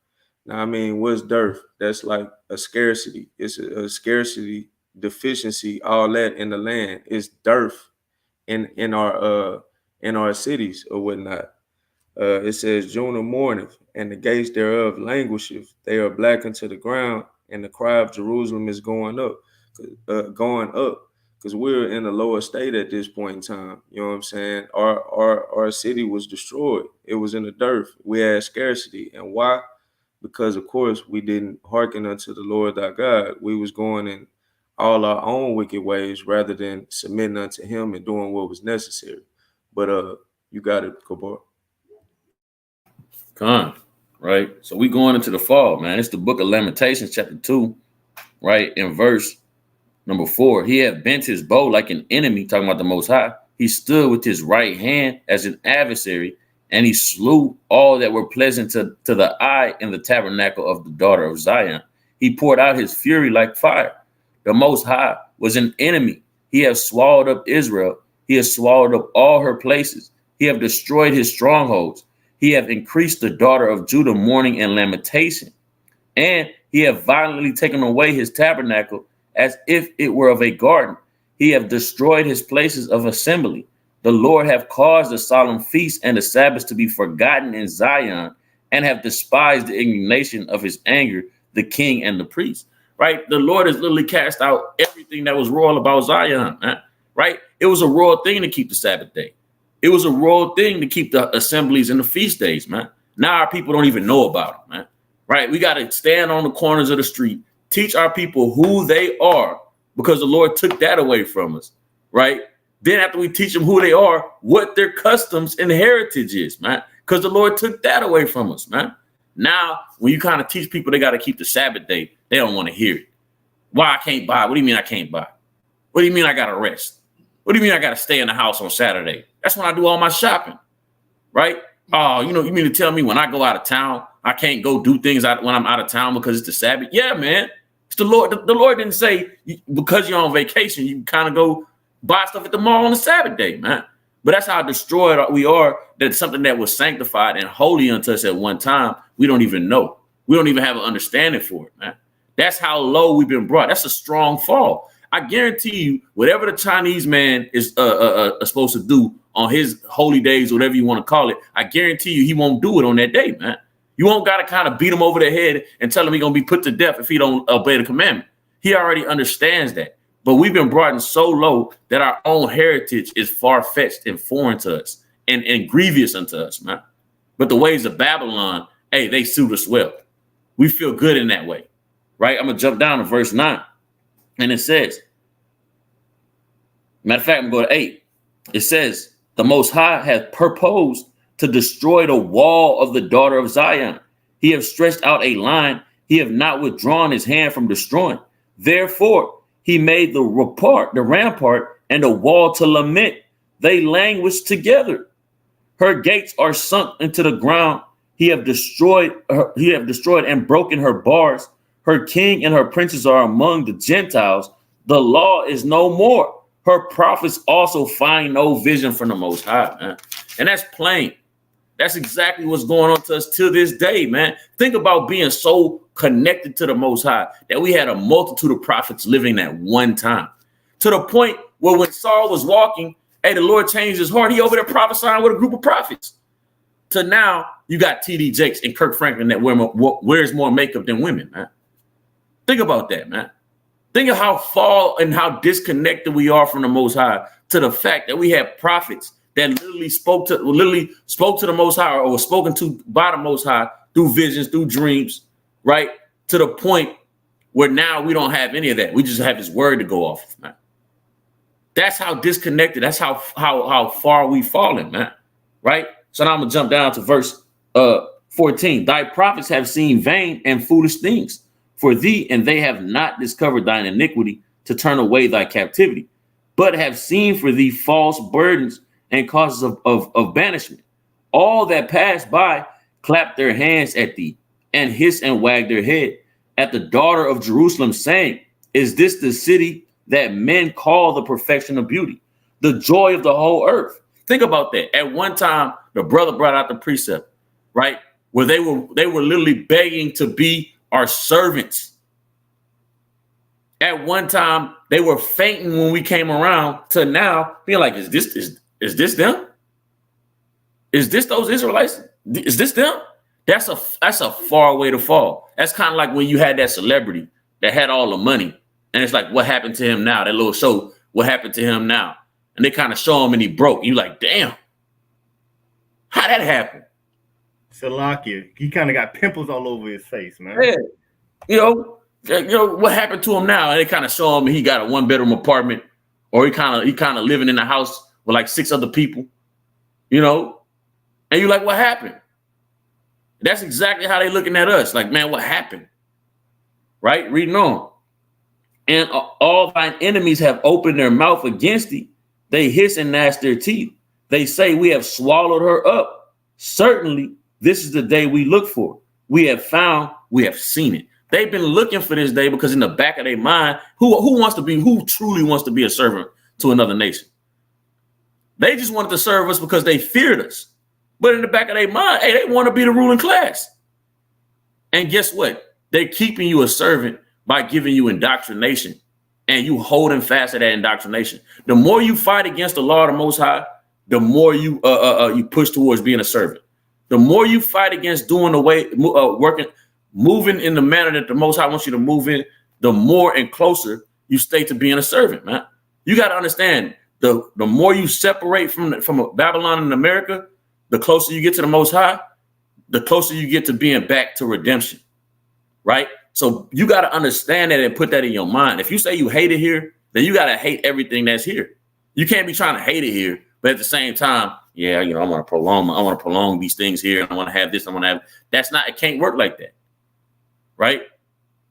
Now, I mean, what's dearth? That's like a scarcity. It's a scarcity, deficiency, all that in the land. It's dearth in our cities or whatnot. It says June mourneth, and the gates thereof languisheth. They are black unto the ground, and the cry of Jerusalem is going up, because we're in a lower state at this point in time. You know what I'm saying? Our city was destroyed. It was in the dirt. We had scarcity, and why? Because of course we didn't hearken unto the Lord our God. We was going in all our own wicked ways rather than submitting unto Him and doing what was necessary. But you got it, Kabar. Con, right? So we going into the fall, man. It's the book of Lamentations, chapter 2, right? In verse number 4. He had bent his bow like an enemy, talking about the Most High. He stood with his right hand as an adversary, and he slew all that were pleasant to the eye in the tabernacle of the daughter of Zion. He poured out his fury like fire. The Most High was an enemy. He has swallowed up Israel. He has swallowed up all her places. He have destroyed his strongholds. He have increased the daughter of Judah mourning and lamentation. And he have violently taken away his tabernacle as if it were of a garden. He have destroyed his places of assembly. The Lord have caused the solemn feast and the Sabbath to be forgotten in Zion, and have despised the indignation of his anger, the king and the priest. Right? The Lord has literally cast out everything that was royal about Zion. Right? It was a royal thing to keep the Sabbath day. It was a royal thing to keep the assemblies and the feast days, man. Now our people don't even know about it, man. Right? We got to stand on the corners of the street, teach our people who they are, because the Lord took that away from us, right? Then after we teach them who they are, what their customs and heritage is, man, because the Lord took that away from us, man. Now, when you kind of teach people they got to keep the Sabbath day, they don't want to hear it. Why I can't buy? What do you mean I can't buy? What do you mean I got to rest? What do you mean I got to stay in the house on Saturday? That's when I do all my shopping, right? Oh, you mean to tell me when I go out of town, I can't go do things when I'm out of town because it's the Sabbath? Yeah, man. It's the Lord. The Lord didn't say because you're on vacation, you kind of go buy stuff at the mall on the Sabbath day, man. But that's how destroyed we are. That something that was sanctified and holy unto us at one time, we don't even know. We don't even have an understanding for it, man. That's how low we've been brought. That's a strong fall. I guarantee you, whatever the Chinese man is supposed to do on his holy days, whatever you want to call it, I guarantee you he won't do it on that day, man. You won't got to kind of beat him over the head and tell him he's going to be put to death if he don't obey the commandment. He already understands that. But we've been brought in so low that our own heritage is far-fetched and foreign to us and grievous unto us, man. But the ways of Babylon, hey, they suit us well. We feel good in that way, right? I'm going to jump down to verse 9. And it says, matter of fact, I'm going to go to 8. It says, the Most High hath purposed to destroy the wall of the daughter of Zion. He have stretched out a line. He have not withdrawn his hand from destroying. Therefore, he made the rampart, and the wall to lament. They languish together. Her gates are sunk into the ground. He have destroyed and broken her bars. Her king and her princes are among the Gentiles. The law is no more. Her prophets also find no vision from the Most High, man. And that's plain. That's exactly what's going on to us to this day, man. Think about being so connected to the Most High that we had a multitude of prophets living at one time. To the point where when Saul was walking, hey, the Lord changed his heart. He over there prophesying with a group of prophets. To now, you got T.D. Jakes and Kirk Franklin that wears more makeup than women, man. Think about that, man. Think of how far and how disconnected we are from the Most High, to the fact that we have prophets that literally spoke to the Most High, or was spoken to by the Most High through visions, through dreams, right? To the point where now we don't have any of that. We just have his word to go off of, man. That's how disconnected. That's how far we've fallen, man. Right? So now I'm gonna jump down to verse 14. Thy prophets have seen vain and foolish things for thee, and they have not discovered thine iniquity to turn away thy captivity, but have seen for thee false burdens and causes of banishment. All that pass by clap their hands at thee, and hiss and wag their head at the daughter of Jerusalem, saying, is this the city that men call the perfection of beauty, the joy of the whole earth? Think about that. At one time, the brother brought out the precept, right? where they were literally begging to be our servants. At one time, they were fainting when we came around, to now being like, is this them? Is this those Israelites? Is this them? That's a far way to fall. That's kind of like when you had that celebrity that had all the money, and it's like, what happened to him now? That little show, what happened to him now? And they kind of show him and he broke. You like, damn, how that happened? Salakia, he kind of got pimples all over his face, man. Yeah. You know what happened to him now? And they kind of show him he got a 1-bedroom apartment, or he kind of living in a house with like 6 other people, you know? And you're like, what happened? That's exactly how they looking at us. Like, man, what happened? Right? Reading on. And all thine enemies have opened their mouth against thee. They hiss and gnash their teeth. They say, we have swallowed her up. Certainly, this is the day we look for. We have found, we have seen it. They've been looking for this day because in the back of their mind, who truly wants to be a servant to another nation? They just wanted to serve us because they feared us. But in the back of their mind, hey, they want to be the ruling class. And guess what? They're keeping you a servant by giving you indoctrination, and you holding fast to that indoctrination. The more you fight against the law of the Most High, the more you push towards being a servant. The more you fight against doing the way, moving in the manner that the Most High wants you to move in, the more and closer you stay to being a servant, man. You got to understand, the more you separate from Babylon and America, the closer you get to the Most High, the closer you get to being back to redemption, right? So you got to understand that and put that in your mind. If you say you hate it here, then you got to hate everything that's here. You can't be trying to hate it here, but at the same time, yeah, I want to prolong these things here. I want to have this. It can't work like that, right?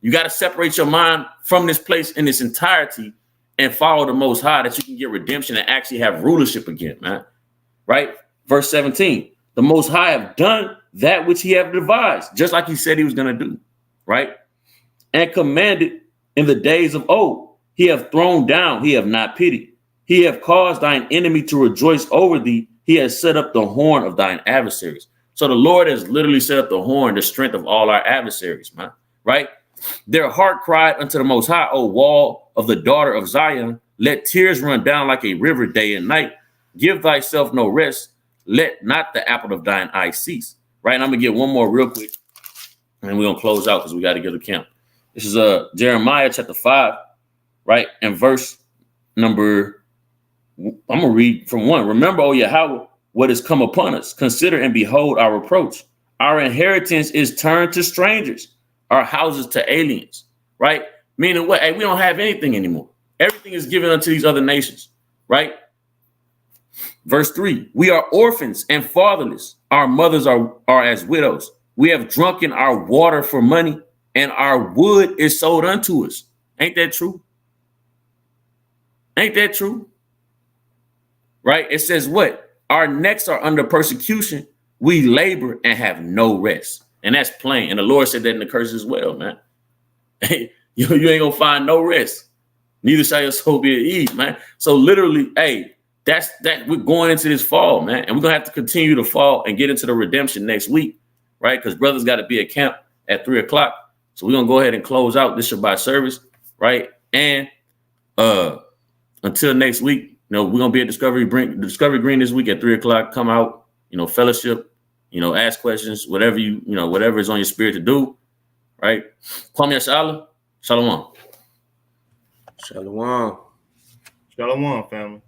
You got to separate your mind from this place in its entirety and follow the Most High, that you can get redemption and actually have rulership again, man, right? Verse 17, the Most High have done that which he have devised, just like he said he was going to do, right? And commanded in the days of old. He have thrown down, he have not pitied. He have caused thine enemy to rejoice over thee. He has set up the horn of thine adversaries. So the Lord has literally set up the horn, the strength of all our adversaries, man, right? Their heart cried unto the Most High, O wall of the daughter of Zion. Let tears run down like a river day and night. Give thyself no rest. Let not the apple of thine eye cease, right? And I'm going to get one more real quick, and we're going to close out because we got to go to camp. This is Jeremiah chapter 5, right? And verse number, I'm going to read from 1. Remember, O Yahweh, what has come upon us. Consider and behold our reproach. Our inheritance is turned to strangers, our houses to aliens, right? Meaning what? Hey, we don't have anything anymore. Everything is given unto these other nations, right? Verse 3, we are orphans and fatherless. Our mothers are as widows. We have drunken our water for money, and our wood is sold unto us. Ain't that true? Ain't that true? Right? It says what? Our necks are under persecution. We labor and have no rest. And that's plain. And the Lord said that in the curse as well, man. you ain't gonna find no rest. Neither shall your soul be at ease, man. So literally, hey, that's we're going into this fall, man. And we're gonna have to continue to fall and get into the redemption next week, right? Because brothers got to be at camp at 3:00. So we're gonna go ahead and close out this Shabbat service, right? And until next week, we're gonna be at Discovery Green this week at 3:00. Come out, fellowship, ask questions, whatever whatever is on your spirit to do, right? Kwame Yashala, Shalom. Shalom. Shalom, family.